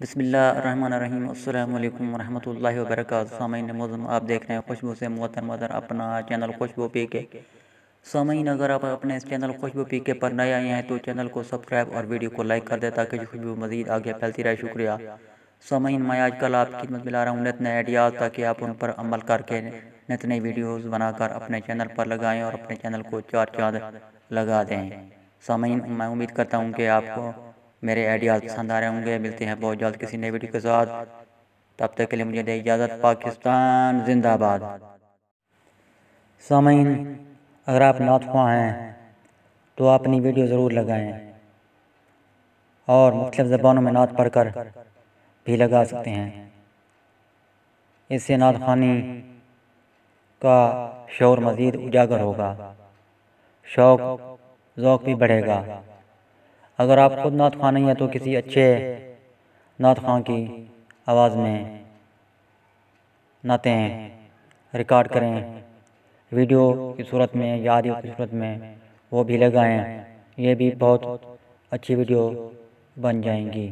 بسم اللہ الرحمن الرحیم۔ السلام علیکم ورحمۃ اللہ وبرکاتہ۔ سامعین معظم، آپ دیکھ رہے ہیں خوشبو سے محترم اپنا چینل خوشبو پی کے۔ سامعین، اگر آپ اپنے اس چینل خوشبو پی کے پر نئے آئے ہیں تو چینل کو سبسکرائب اور ویڈیو کو لائک کر دیں تاکہ خوشبو مزید آگے پھیلتی رہے۔ شکریہ۔ سامعین، میں آج کل آپ کی خدمت میں لا رہا ہوں نت نئے آئیڈیاز تاکہ آپ ان پر عمل کر کے نت نئی ویڈیوز بنا کر اپنے چینل پر لگائیں اور اپنے چینل کو چار چاند لگا دیں۔ سامعین، میں امید کرتا ہوں کہ آپ کو میرے آئیڈیاز پسند آ رہے ہوں گے۔ ملتے ہیں بہت جلد کسی نئے ویڈیو کے ساتھ، تب تک کے لیے مجھے دے اجازت۔ پاکستان زندہ باد۔ سامعین، اگر آپ نعت خواں ہیں تو اپنی ویڈیو ضرور لگائیں اور مختلف زبانوں میں نعت پڑھ کر بھی لگا سکتے ہیں۔ اس سے نعت خوانی کا شعور مزید اجاگر ہوگا، شوق ذوق بھی بڑھے گا۔ اگر آپ خود نعت خواں نہیں ہیں تو کسی اچھے نعت خواں کی آواز میں نعتیں ریکارڈ کریں، ویڈیو کی صورت میں یا آڈیو کی صورت میں، وہ بھی لگائیں۔ یہ بھی بہت اچھی ویڈیو بن جائیں گی۔